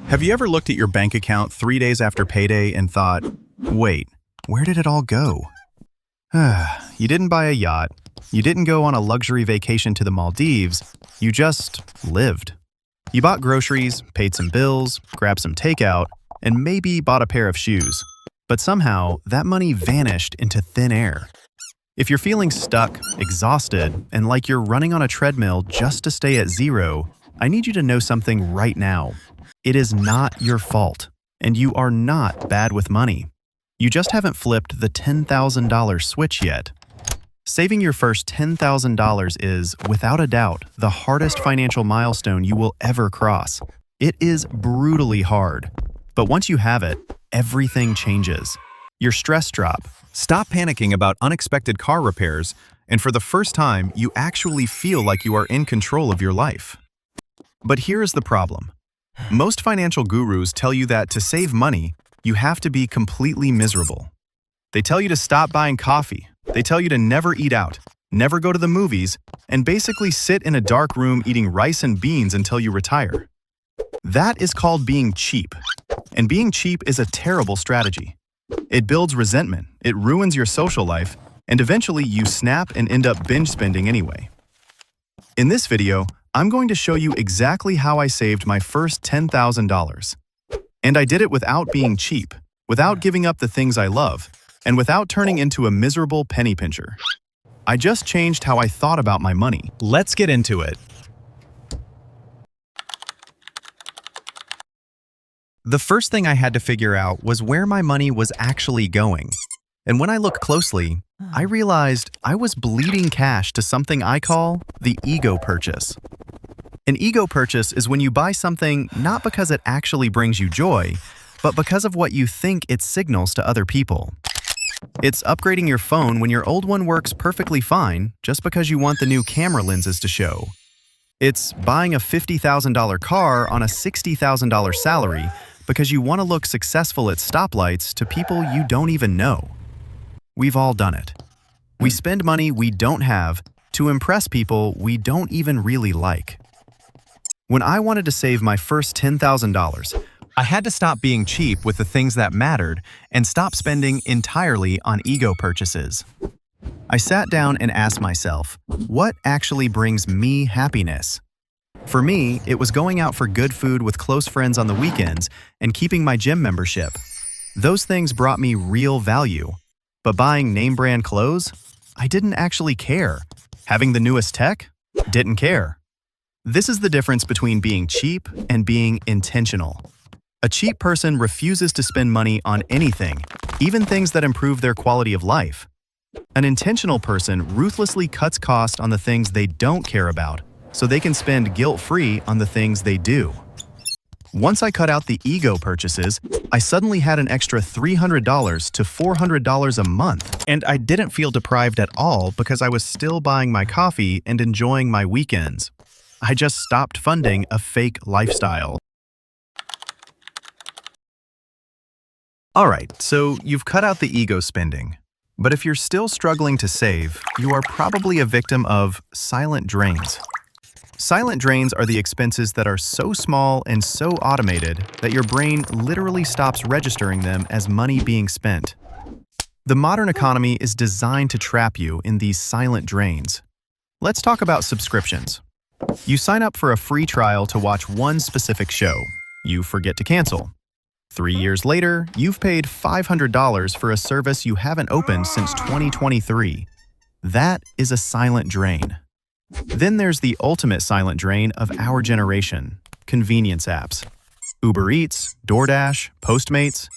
Have you ever looked at your bank account 3 days after payday and thought, wait, where did it all go? You didn't buy a yacht, you didn't go on a luxury vacation to the Maldives, you just lived. You bought groceries, paid some bills, grabbed some takeout, and maybe bought a pair of shoes. But somehow, that money vanished into thin air. If you're feeling stuck, exhausted, and like you're running on a treadmill just to stay at zero, I need you to know something right now. It is not your fault, and you are not bad with money. You just haven't flipped the $10,000 switch yet. Saving your first $10,000 is, without a doubt, the hardest financial milestone you will ever cross. It is brutally hard. But once you have it, everything changes. Your stress drop. Stop panicking about unexpected car repairs, and for the first time, you actually feel like you are in control of your life. But here is the problem. Most financial gurus tell you that to save money, you have to be completely miserable. They tell you to stop buying coffee. They tell you to never eat out, never go to the movies, and basically sit in a dark room eating rice and beans until you retire. That is called being cheap. And being cheap is a terrible strategy. It builds resentment, it ruins your social life, and eventually you snap and end up binge spending anyway. In this video, I'm going to show you exactly how I saved my first $10,000. And I did it without being cheap, without giving up the things I love, and without turning into a miserable penny pincher. I just changed how I thought about my money. Let's get into it. The first thing I had to figure out was where my money was actually going. And when I looked closely, I realized I was bleeding cash to something I call the ego purchase. An ego purchase is when you buy something not because it actually brings you joy, but because of what you think it signals to other people. It's upgrading your phone when your old one works perfectly fine just because you want the new camera lenses to show. It's buying a $50,000 car on a $60,000 salary because you want to look successful at stoplights to people you don't even know. We've all done it. We spend money we don't have to impress people we don't even really like. When I wanted to save my first $10,000, I had to stop being cheap with the things that mattered and stop spending entirely on ego purchases. I sat down and asked myself, what actually brings me happiness? For me, it was going out for good food with close friends on the weekends and keeping my gym membership. Those things brought me real value. But buying name brand clothes? I didn't actually care. Having the newest tech? Didn't care. This is the difference between being cheap and being intentional. A cheap person refuses to spend money on anything, even things that improve their quality of life. An intentional person ruthlessly cuts cost on the things they don't care about, so they can spend guilt-free on the things they do. Once I cut out the ego purchases, I suddenly had an extra $300 to $400 a month. And I didn't feel deprived at all because I was still buying my coffee and enjoying my weekends. I just stopped funding a fake lifestyle. Alright, so you've cut out the ego spending. But if you're still struggling to save, you are probably a victim of silent drains. Silent drains are the expenses that are so small and so automated that your brain literally stops registering them as money being spent. The modern economy is designed to trap you in these silent drains. Let's talk about subscriptions. You sign up for a free trial to watch one specific show. You forget to cancel. 3 years later, you've paid $500 for a service you haven't opened since 2023. That is a silent drain. Then there's the ultimate silent drain of our generation, convenience apps. Uber Eats, DoorDash, Postmates.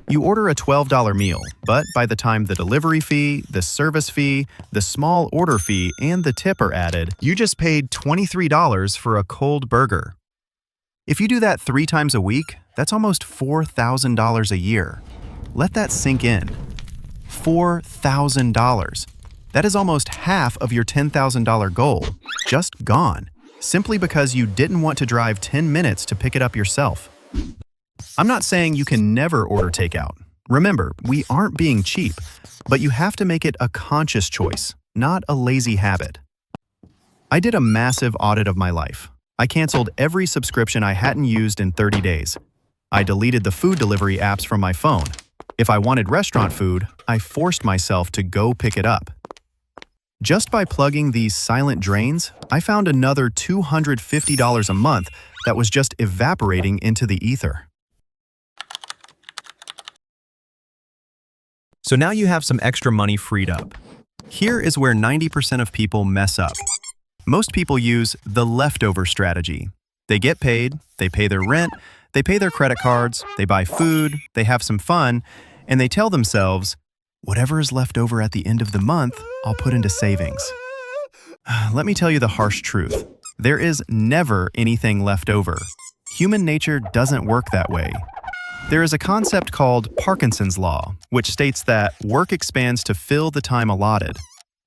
You order a $12 meal, but by the time the delivery fee, the service fee, the small order fee, and the tip are added, you just paid $23 for a cold burger. If you do that 3 times a week, that's almost $4,000 a year. Let that sink in. $4,000. That is almost half of your $10,000 goal, just gone, simply because you didn't want to drive 10 minutes to pick it up yourself. I'm not saying you can never order takeout. Remember, we aren't being cheap, but you have to make it a conscious choice, not a lazy habit. I did a massive audit of my life. I canceled every subscription I hadn't used in 30 days. I deleted the food delivery apps from my phone. If I wanted restaurant food, I forced myself to go pick it up. Just by plugging these silent drains, I found another $250 a month that was just evaporating into the ether. So now you have some extra money freed up. Here is where 90% of people mess up. Most people use the leftover strategy. They get paid, they pay their rent, they pay their credit cards, they buy food, they have some fun, and they tell themselves, whatever is left over at the end of the month, I'll put into savings. Let me tell you the harsh truth. There is never anything left over. Human nature doesn't work that way. There is a concept called Parkinson's Law, which states that work expands to fill the time allotted.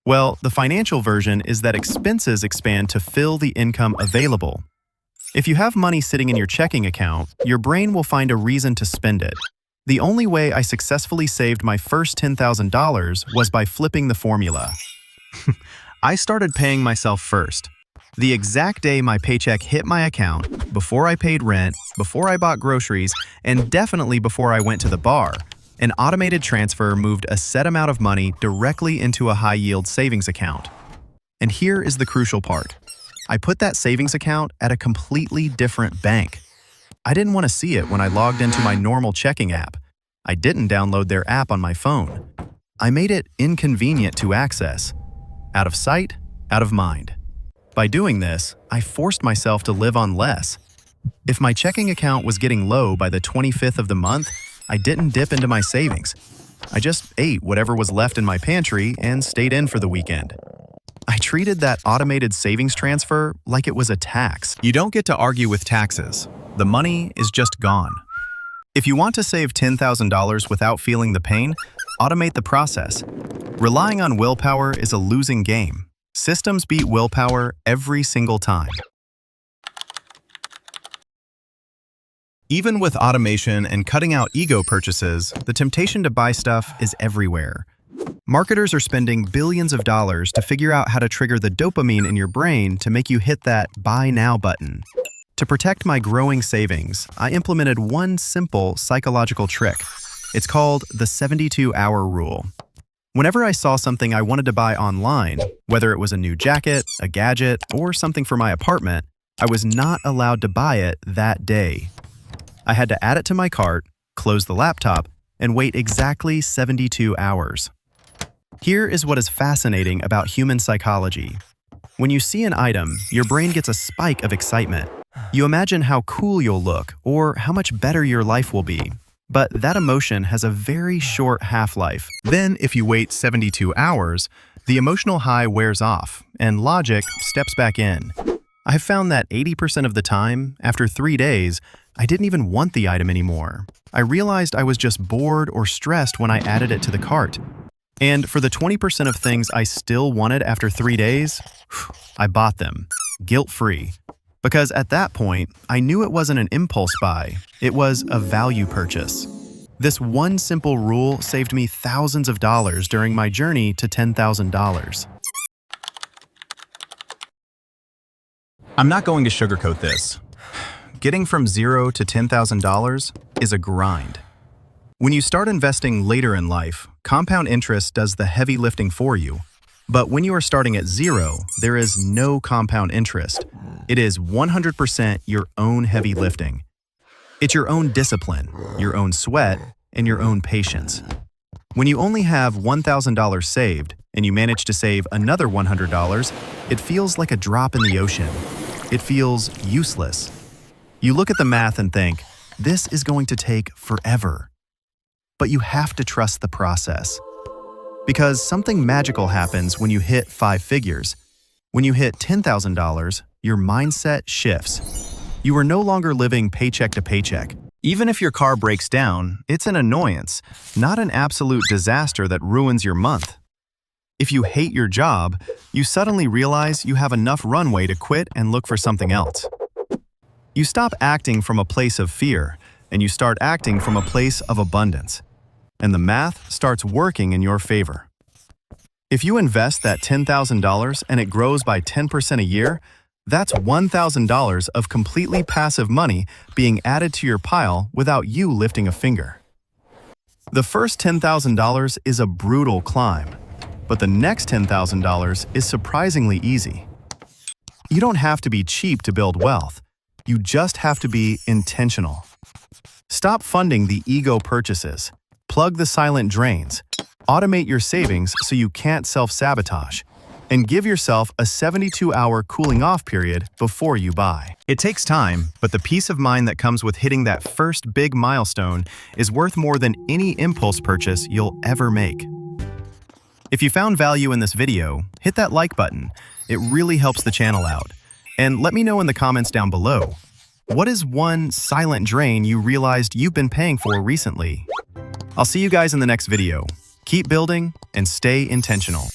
Well, the financial version is that expenses expand to fill the income available. If you have money sitting in your checking account, your brain will find a reason to spend it. The only way I successfully saved my first $10,000 was by flipping the formula. I started paying myself first. The exact day my paycheck hit my account, before I paid rent, before I bought groceries, and definitely before I went to the bar, an automated transfer moved a set amount of money directly into a high-yield savings account. And here is the crucial part. I put that savings account at a completely different bank. I didn't want to see it when I logged into my normal checking app. I didn't download their app on my phone. I made it inconvenient to access. Out of sight, out of mind. By doing this, I forced myself to live on less. If my checking account was getting low by the 25th of the month, I didn't dip into my savings. I just ate whatever was left in my pantry and stayed in for the weekend. I treated that automated savings transfer like it was a tax. You don't get to argue with taxes. The money is just gone. If you want to save $10,000 without feeling the pain, automate the process. Relying on willpower is a losing game. Systems beat willpower every single time. Even with automation and cutting out ego purchases, the temptation to buy stuff is everywhere. Marketers are spending billions of dollars to figure out how to trigger the dopamine in your brain to make you hit that buy now button. To protect my growing savings, I implemented one simple psychological trick. It's called the 72-hour rule. Whenever I saw something I wanted to buy online, whether it was a new jacket, a gadget, or something for my apartment, I was not allowed to buy it that day. I had to add it to my cart, close the laptop, and wait exactly 72 hours. Here is what is fascinating about human psychology. When you see an item, your brain gets a spike of excitement. You imagine how cool you'll look or how much better your life will be. But that emotion has a very short half-life. Then, if you wait 72 hours, the emotional high wears off and logic steps back in. I've found that 80% of the time, after 3 days, I didn't even want the item anymore. I realized I was just bored or stressed when I added it to the cart. And for the 20% of things I still wanted after 3 days, I bought them, guilt-free. Because at that point, I knew it wasn't an impulse buy, it was a value purchase. This one simple rule saved me thousands of dollars during my journey to $10,000. I'm not going to sugarcoat this. Getting from $0 to $10,000 is a grind. When you start investing later in life, compound interest does the heavy lifting for you. But when you are starting at zero, there is no compound interest. It is 100% your own heavy lifting. It's your own discipline, your own sweat, and your own patience. When you only have $1,000 saved and you manage to save another $100, it feels like a drop in the ocean. It feels useless. You look at the math and think, this is going to take forever. But you have to trust the process. Because something magical happens when you hit 5 figures. When you hit $10,000, your mindset shifts. You are no longer living paycheck to paycheck. Even if your car breaks down, it's an annoyance, not an absolute disaster that ruins your month. If you hate your job, you suddenly realize you have enough runway to quit and look for something else. You stop acting from a place of fear, and you start acting from a place of abundance. And the math starts working in your favor. If you invest that $10,000 and it grows by 10% a year, That's $1,000 of completely passive money being added to your pile without you lifting a finger. The first $10,000 is a brutal climb, but the next $10,000 is surprisingly easy. You don't have to be cheap to build wealth. You just have to be intentional. Stop funding the ego purchases. Plug the silent drains. Automate your savings so you can't self-sabotage. And give yourself a 72-hour cooling-off period before you buy. It takes time, but the peace of mind that comes with hitting that first big milestone is worth more than any impulse purchase you'll ever make. If you found value in this video, hit that like button. It really helps the channel out. And let me know in the comments down below, what is one silent drain you realized you've been paying for recently? I'll see you guys in the next video. Keep building and stay intentional.